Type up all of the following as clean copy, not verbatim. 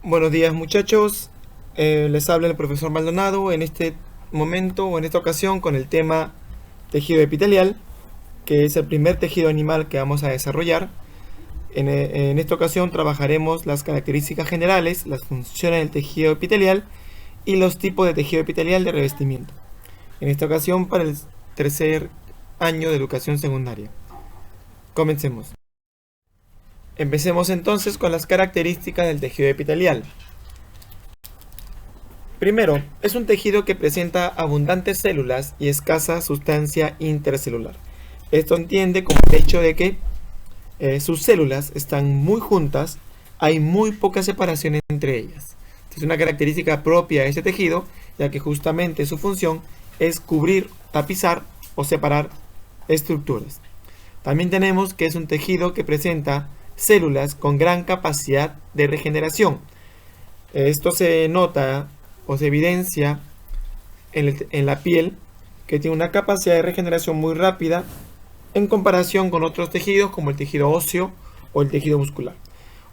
Buenos días muchachos, les habla el profesor Maldonado en este momento o en esta ocasión con el tema tejido epitelial, que es el primer tejido animal que vamos a desarrollar. En esta ocasión trabajaremos las características generales, las funciones del tejido epitelial y los tipos de tejido epitelial de revestimiento. En esta ocasión para el tercer año de educación secundaria. Comencemos. Empecemos entonces con las características del tejido epitelial. Primero, es un tejido que presenta abundantes células y escasa sustancia intercelular. Esto entiende como el hecho de que sus células están muy juntas, hay muy poca separación entre ellas. Es una característica propia de este tejido, ya que justamente su función es cubrir, tapizar o separar estructuras. También tenemos que es un tejido que presenta células con gran capacidad de regeneración. Esto se nota o se evidencia en la piel, que tiene una capacidad de regeneración muy rápida en comparación con otros tejidos como el tejido óseo o el tejido muscular.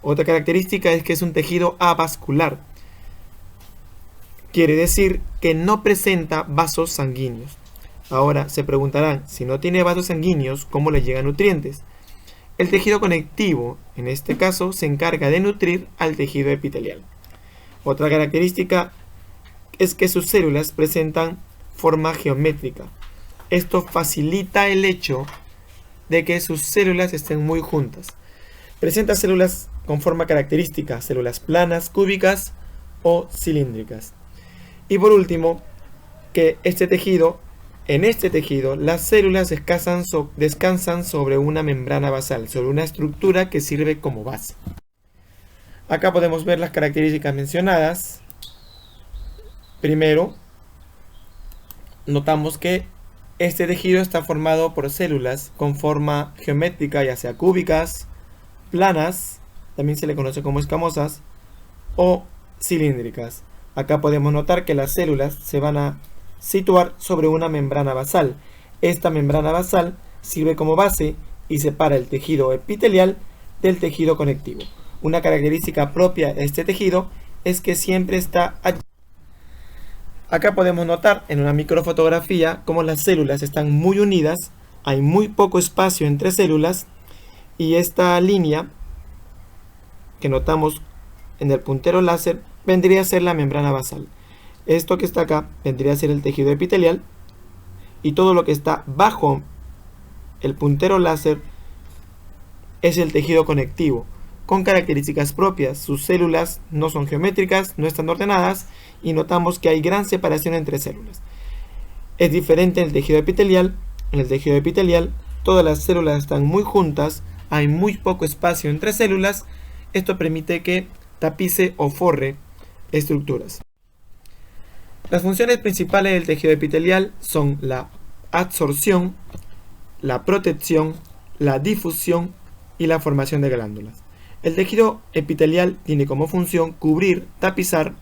Otra característica es que es un tejido avascular. Quiere decir que no presenta vasos sanguíneos. Ahora se preguntarán, si no tiene vasos sanguíneos, ¿cómo le llegan nutrientes? El tejido conectivo, en este caso, se encarga de nutrir al tejido epitelial. Otra característica es que sus células presentan forma geométrica. Esto facilita el hecho de que sus células estén muy juntas. Presenta células con forma característica, células planas, cúbicas o cilíndricas. Y por último, que en este tejido, las células descansan sobre una membrana basal, sobre una estructura que sirve como base. Acá podemos ver las características mencionadas. Primero, notamos que este tejido está formado por células con forma geométrica, ya sea cúbicas, planas, también se le conoce como escamosas, o cilíndricas. Acá podemos notar que las células se van a situar sobre una membrana basal. Esta membrana basal sirve como base y separa el tejido epitelial del tejido conectivo. Una característica propia de este tejido es que siempre está allí. Acá podemos notar en una microfotografía cómo las células están muy unidas, hay muy poco espacio entre células y esta línea que notamos en el puntero láser vendría a ser la membrana basal. Esto que está acá vendría a ser el tejido epitelial y todo lo que está bajo el puntero láser es el tejido conectivo, con características propias. Sus células no son geométricas, no están ordenadas y notamos que hay gran separación entre células. Es diferente en el tejido epitelial. En el tejido epitelial todas las células están muy juntas, hay muy poco espacio entre células. Esto permite que tapice o forre estructuras. Las funciones principales del tejido epitelial son la absorción, la protección, la difusión y la formación de glándulas. El tejido epitelial tiene como función cubrir, tapizar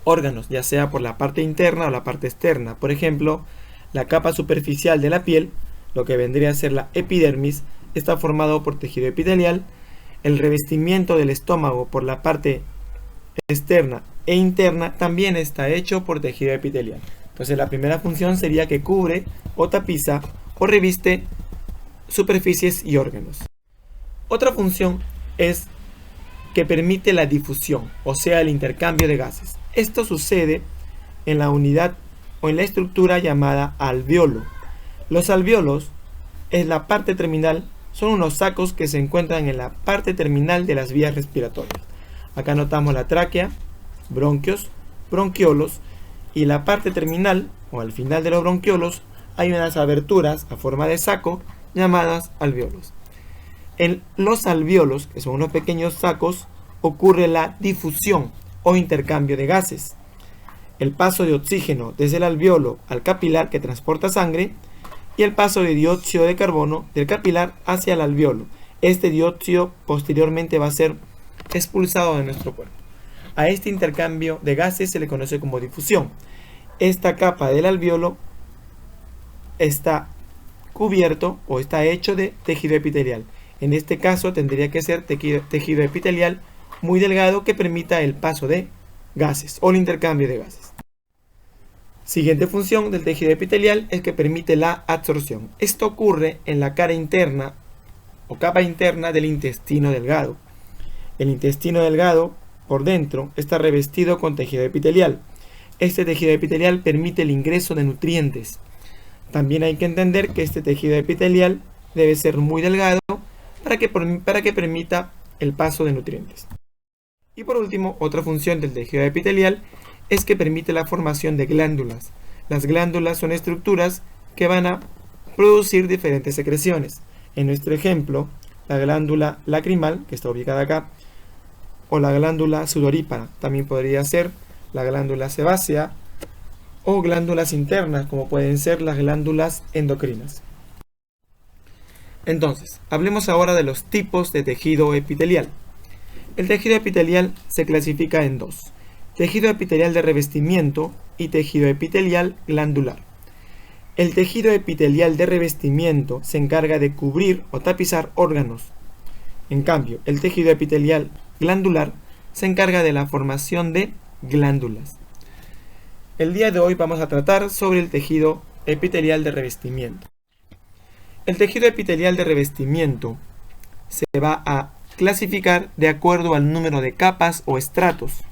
órganos, ya sea por la parte interna o la parte externa. Por ejemplo, la capa superficial de la piel, lo que vendría a ser la epidermis, está formado por tejido epitelial. El revestimiento del estómago por la parte externa e interna también está hecho por tejido epitelial. Entonces la primera función sería que cubre o tapiza o reviste superficies y órganos. Otra función es que permite la difusión, o sea, el intercambio de gases. Esto sucede en la unidad o en la estructura llamada alveolo. Los alveolos es la parte terminal, son unos sacos que se encuentran en la parte terminal de las vías respiratorias. Acá notamos la tráquea, bronquios, bronquiolos, y la parte terminal o al final de los bronquiolos hay unas aberturas a forma de saco llamadas alveolos. En los alveolos, que son unos pequeños sacos, ocurre la difusión o intercambio de gases. El paso de oxígeno desde el alveolo al capilar que transporta sangre y el paso de dióxido de carbono del capilar hacia el alveolo. Este dióxido posteriormente va a ser expulsado de nuestro cuerpo. A este intercambio de gases se le conoce como difusión. Esta capa del alveolo está cubierto o está hecho de tejido epitelial. En este caso tendría que ser tejido epitelial muy delgado que permita el paso de gases o el intercambio de gases. Siguiente función del tejido epitelial es que permite la absorción. Esto ocurre en la cara interna o capa interna del intestino delgado. El intestino delgado, por dentro, está revestido con tejido epitelial. Este tejido epitelial permite el ingreso de nutrientes. También hay que entender que este tejido epitelial debe ser muy delgado para que permita el paso de nutrientes. Y por último, otra función del tejido epitelial es que permite la formación de glándulas. Las glándulas son estructuras que van a producir diferentes secreciones. En nuestro ejemplo, la glándula lacrimal, que está ubicada acá, o la glándula sudorípara, también podría ser la glándula sebácea, o glándulas internas, como pueden ser las glándulas endocrinas. Entonces, hablemos ahora de los tipos de tejido epitelial. El tejido epitelial se clasifica en dos: tejido epitelial de revestimiento y tejido epitelial glandular. El tejido epitelial de revestimiento se encarga de cubrir o tapizar órganos. En cambio, el tejido epitelial glandular se encarga de la formación de glándulas. El día de hoy vamos a tratar sobre el tejido epitelial de revestimiento. El tejido epitelial de revestimiento se va a clasificar de acuerdo al número de capas o estratos.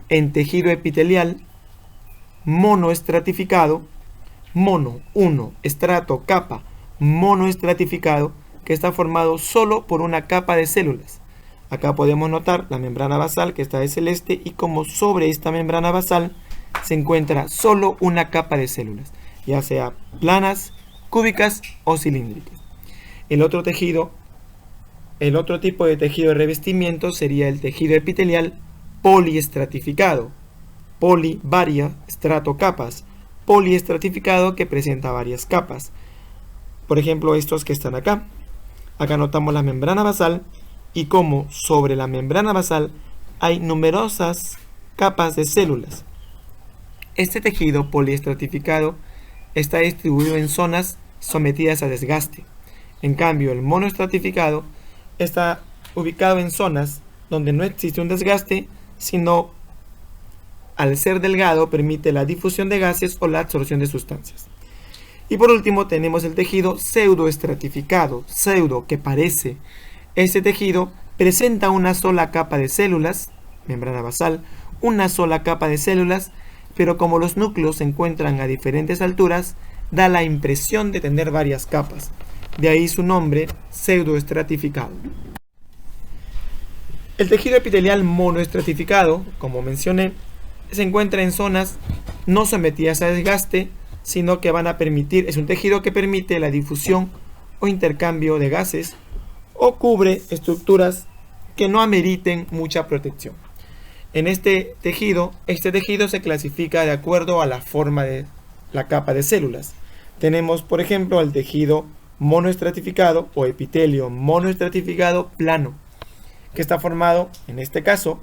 En tejido epitelial monoestratificado, mono, uno, estrato, capa, monoestratificado, que está formado solo por una capa de células. Acá podemos notar la membrana basal, que está de celeste, y como sobre esta membrana basal se encuentra solo una capa de células, ya sea planas, cúbicas o cilíndricas. El otro tipo de tejido de revestimiento sería el tejido epitelial poliestratificado. Poli, varia, estrato, capas. Poliestratificado, que presenta varias capas. Por ejemplo, estos que están acá. Acá notamos la membrana basal y como sobre la membrana basal hay numerosas capas de células. Este tejido poliestratificado está distribuido en zonas sometidas a desgaste. En cambio, el monoestratificado está ubicado en zonas donde no existe un desgaste, sino al ser delgado permite la difusión de gases o la absorción de sustancias. Y por último tenemos el tejido pseudoestratificado, pseudo que parece. Este tejido presenta una sola capa de células, membrana basal, una sola capa de células, pero como los núcleos se encuentran a diferentes alturas, da la impresión de tener varias capas. De ahí su nombre, pseudoestratificado. El tejido epitelial monoestratificado, como mencioné, se encuentra en zonas no sometidas a desgaste, sino que van a permitir, es un tejido que permite la difusión o intercambio de gases o cubre estructuras que no ameriten mucha protección. En este tejido se clasifica de acuerdo a la forma de la capa de células. Tenemos, por ejemplo, el tejido monoestratificado o epitelio monoestratificado plano, que está formado, en este caso,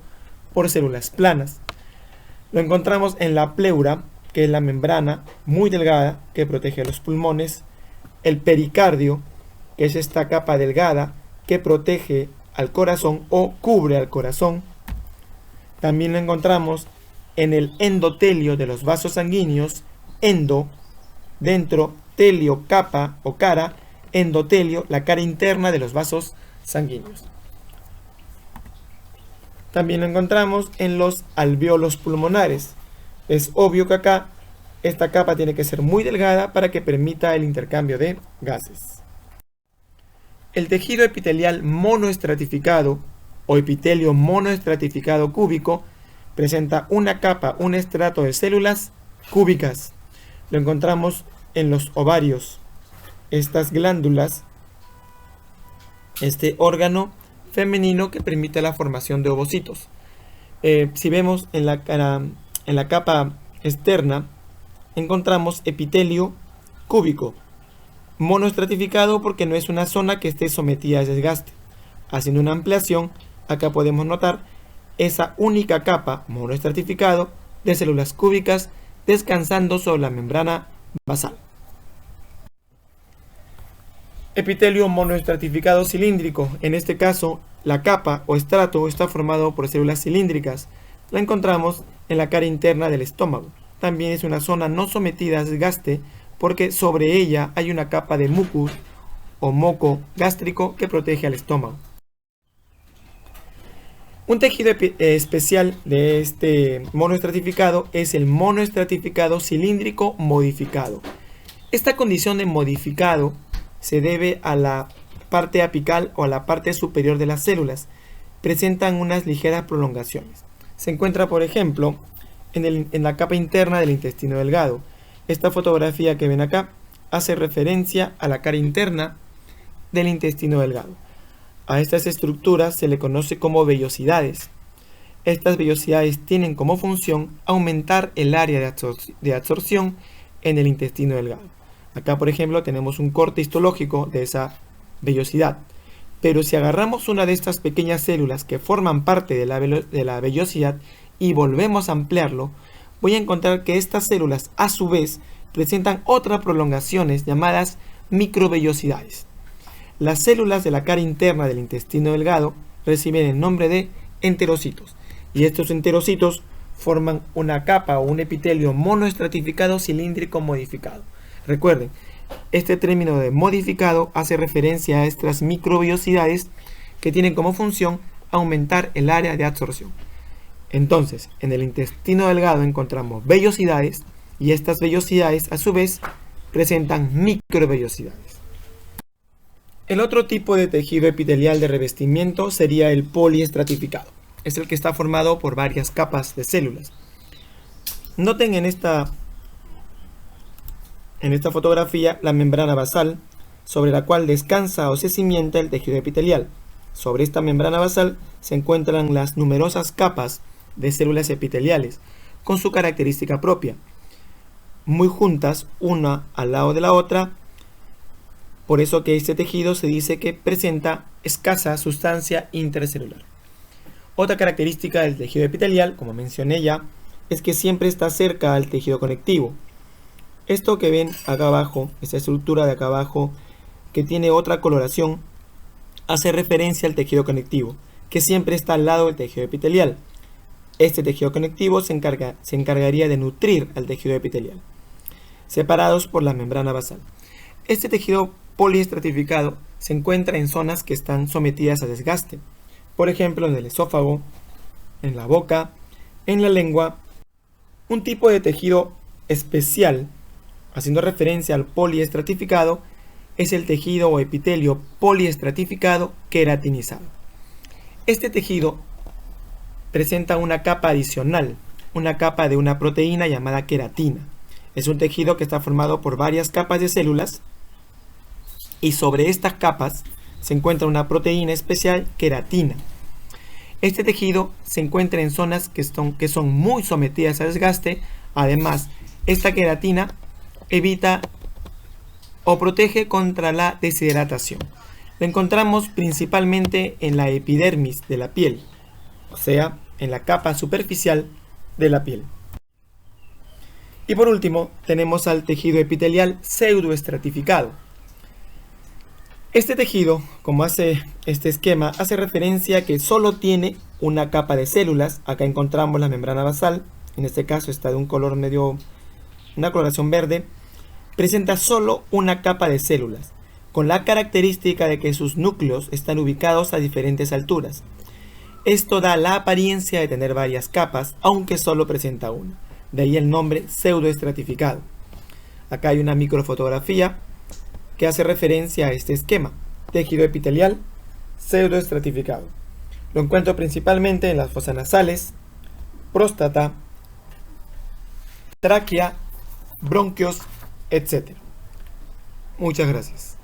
por células planas. Lo encontramos en la pleura, que es la membrana muy delgada que protege los pulmones, el pericardio, que es esta capa delgada que protege al corazón o cubre al corazón. También lo encontramos en el endotelio de los vasos sanguíneos, endo, dentro, telio, capa o cara, endotelio, la cara interna de los vasos sanguíneos. También lo encontramos en los alvéolos pulmonares. Es obvio que acá esta capa tiene que ser muy delgada para que permita el intercambio de gases. El tejido epitelial monoestratificado o epitelio monoestratificado cúbico presenta una capa, un estrato de células cúbicas. Lo encontramos en los ovarios. Estas glándulas, este órgano femenino que permite la formación de ovocitos. Si vemos en la capa externa, encontramos epitelio cúbico, monoestratificado porque no es una zona que esté sometida a desgaste. Haciendo una ampliación, acá podemos notar esa única capa monoestratificado de células cúbicas descansando sobre la membrana basal. Epitelio monoestratificado cilíndrico. En este caso, la capa o estrato está formado por células cilíndricas. La encontramos en la cara interna del estómago. También es una zona no sometida a desgaste porque sobre ella hay una capa de mucus o moco gástrico que protege al estómago. Un tejido especial de este monoestratificado es el monoestratificado cilíndrico modificado. Esta condición de modificado se debe a la parte apical o a la parte superior de las células. Presentan unas ligeras prolongaciones. Se encuentra, por ejemplo, en la capa interna del intestino delgado. Esta fotografía que ven acá hace referencia a la cara interna del intestino delgado. A estas estructuras se le conoce como vellosidades. Estas vellosidades tienen como función aumentar el área de absorción en el intestino delgado. Acá, por ejemplo, tenemos un corte histológico de esa vellosidad. Pero si agarramos una de estas pequeñas células que forman parte de la vellosidad y volvemos a ampliarlo, voy a encontrar que estas células a su vez presentan otras prolongaciones llamadas microvellosidades. Las células de la cara interna del intestino delgado reciben el nombre de enterocitos, y estos enterocitos forman una capa o un epitelio monoestratificado cilíndrico modificado. Recuerden, este término de modificado hace referencia a estas microvellosidades que tienen como función aumentar el área de absorción. Entonces, en el intestino delgado encontramos vellosidades y estas vellosidades a su vez presentan microvellosidades. El otro tipo de tejido epitelial de revestimiento sería el poliestratificado. Es el que está formado por varias capas de células. Noten en esta fotografía la membrana basal sobre la cual descansa o se cimienta el tejido epitelial. Sobre esta membrana basal se encuentran las numerosas capas de células epiteliales con su característica propia, muy juntas una al lado de la otra. Por eso que este tejido se dice que presenta escasa sustancia intercelular. Otra característica del tejido epitelial, como mencioné ya, es que siempre está cerca al tejido conectivo. Esto que ven acá abajo, esta estructura de acá abajo, que tiene otra coloración, hace referencia al tejido conectivo, que siempre está al lado del tejido epitelial. Este tejido conectivo se encargaría de nutrir al tejido epitelial, separados por la membrana basal. Este tejido poliestratificado se encuentra en zonas que están sometidas a desgaste, por ejemplo en el esófago, en la boca, en la lengua. Un tipo de tejido especial, haciendo referencia al poliestratificado, es el tejido o epitelio poliestratificado queratinizado. Este tejido presenta una capa adicional, una capa de una proteína llamada queratina. Es un tejido que está formado por varias capas de células y sobre estas capas se encuentra una proteína especial, queratina. Este tejido se encuentra en zonas que son muy sometidas a desgaste. Además, esta queratina evita o protege contra la deshidratación. Lo encontramos principalmente en la epidermis de la piel, o sea, en la capa superficial de la piel. Y por último, tenemos al tejido epitelial pseudoestratificado. Este tejido, como hace este esquema, hace referencia a que solo tiene una capa de células. Acá encontramos la membrana basal, en este caso está de un color medio, una coloración verde. Presenta solo una capa de células, con la característica de que sus núcleos están ubicados a diferentes alturas. Esto da la apariencia de tener varias capas, aunque solo presenta una. De ahí el nombre pseudoestratificado. Acá hay una microfotografía que hace referencia a este esquema: tejido epitelial pseudoestratificado. Lo encuentro principalmente en las fosas nasales, próstata, tráquea, bronquios, etc. Muchas gracias.